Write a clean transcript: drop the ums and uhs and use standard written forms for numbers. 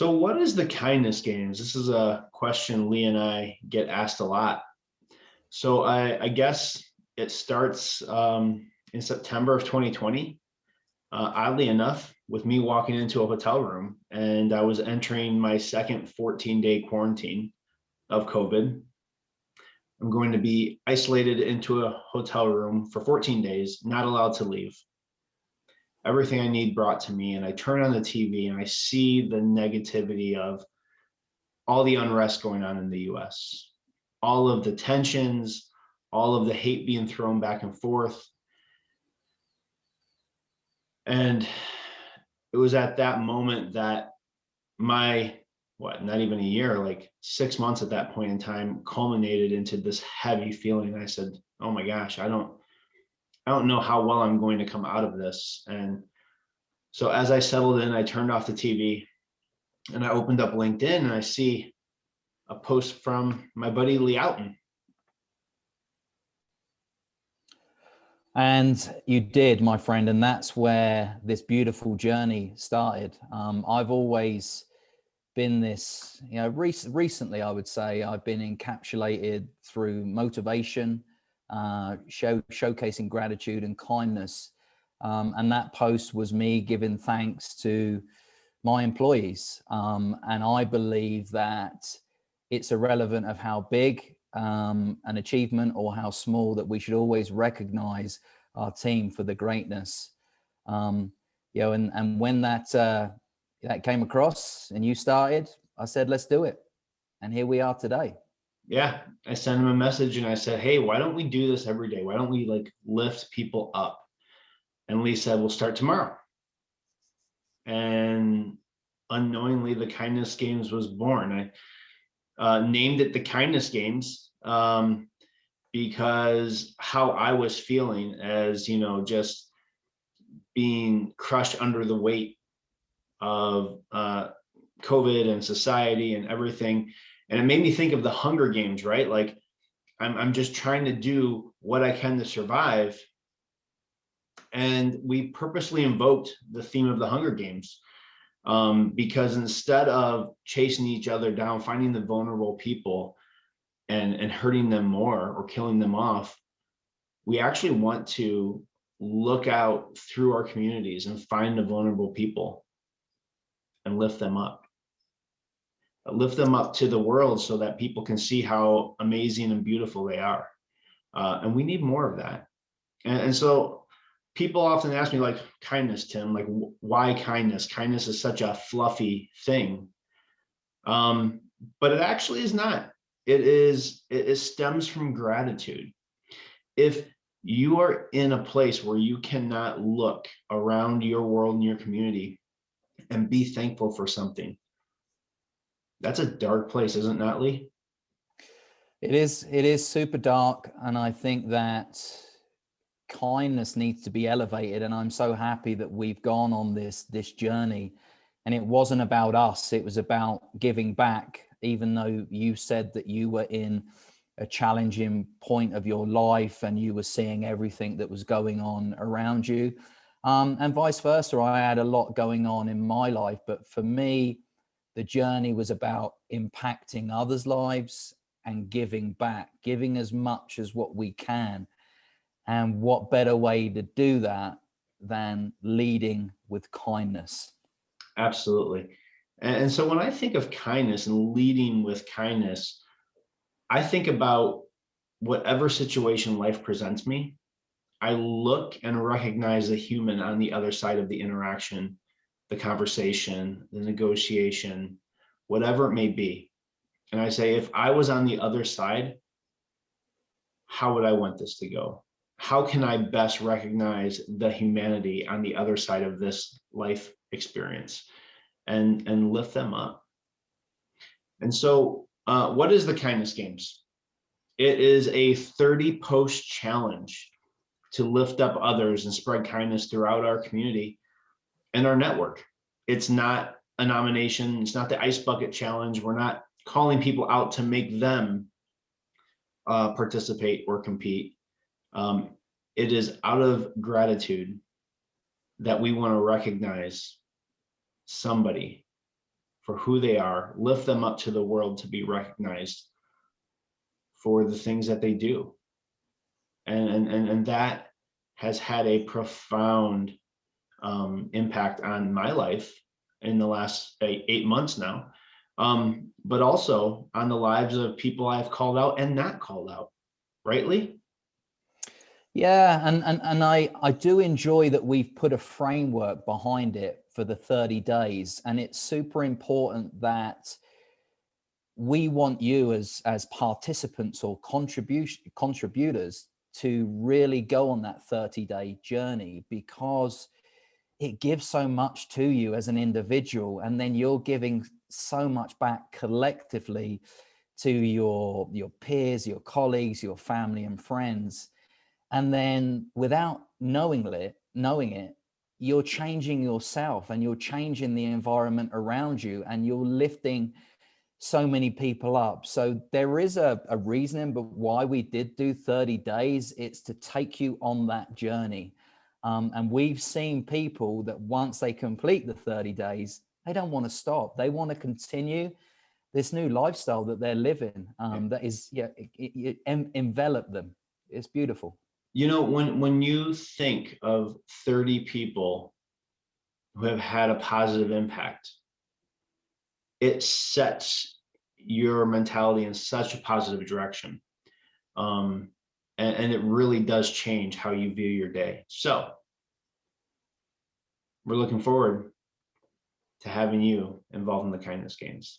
So what is the kindness games? This is a question Lee and I get asked a lot. So I guess it starts in September of 2020. Oddly enough, with me walking into a hotel room, and I was entering my second 14-day quarantine of COVID. I'm going to be isolated into a hotel room for 14 days, not allowed to leave. Everything I need brought to me, and I turn on the TV and I see the negativity of all the unrest going on in the US, all of the tensions, all of the hate being thrown back and forth. And it was at that moment that my, not even a year, like 6 months at that point in time, culminated into this heavy feeling. I said, oh my gosh, I don't know how well I'm going to come out of this. And so as I settled in, I turned off the TV and I opened up LinkedIn and I see a post from my buddy Lee Outen. And you did, my friend, and that's where this beautiful journey started. I've always been this, recently I would say I've been encapsulated through motivation, showcasing gratitude and kindness. And that post was me giving thanks to my employees. And I believe that it's irrelevant of how big an achievement or how small, that we should always recognize our team for the greatness. And when that came across and you started, I said, let's do it. And here we are today. Yeah, I sent him a message and I said, hey, why don't we do this every day? Why don't we lift people up? And Lee said, we'll start tomorrow. And unknowingly, the Kindness Games was born. I named it the Kindness Games because how I was feeling as, just being crushed under the weight of COVID and society and everything. And it made me think of the Hunger Games, right? Like I'm just trying to do what I can to survive. And we purposely invoked the theme of the Hunger Games because instead of chasing each other down, finding the vulnerable people and hurting them more or killing them off, we actually want to look out through our communities and find the vulnerable people and lift them up to the world so that people can see how amazing and beautiful they are. And we need more of that. And so people often ask me, like, kindness, Tim, like, why kindness? Kindness is such a fluffy thing. But it actually is not. It stems from gratitude. If you are in a place where you cannot look around your world and your community and be thankful for something, that's a dark place, isn't it not, Lee? It is super dark. And I think that kindness needs to be elevated. And I'm so happy that we've gone on this journey. And it wasn't about us. It was about giving back, even though you said that you were in a challenging point of your life and you were seeing everything that was going on around you. And vice versa. I had a lot going on in my life, but for me, the journey was about impacting others' lives and giving back, giving as much as what we can. And what better way to do that than leading with kindness? Absolutely. And so when I think of kindness and leading with kindness, I think about whatever situation life presents me. I look and recognize the human on the other side of the interaction, the conversation, the negotiation, whatever it may be. And I say, if I was on the other side, how would I want this to go? How can I best recognize the humanity on the other side of this life experience and lift them up? And so what is the Kindness Games? It is a 30-post challenge to lift up others and spread kindness throughout our community and our network. It's not a nomination. It's not the Ice Bucket Challenge. We're not calling people out to make them participate or compete. It is out of gratitude that we want to recognize somebody for who they are, lift them up to the world to be recognized for the things that they do. And that has had a profound impact on my life in the last 8 months now, but also on the lives of people I've called out and not called out, rightly? Yeah, and I do enjoy that we've put a framework behind it for the 30 days, and it's super important that we want you as participants or contributors to really go on that 30-day journey, because it gives so much to you as an individual, and then you're giving so much back collectively to your peers, your colleagues, your family and friends. And then without knowing it, you're changing yourself and you're changing the environment around you, and you're lifting so many people up. So there is a reasoning, but why we did do 30 days, it's to take you on that journey. And we've seen people that once they complete the 30 days, they don't want to stop. They want to continue this new lifestyle that they're living, that is, it envelop them. It's beautiful. You know, when you think of 30 people who have had a positive impact, it sets your mentality in such a positive direction. And it really does change how you view your day. So we're looking forward to having you involved in the kindness games.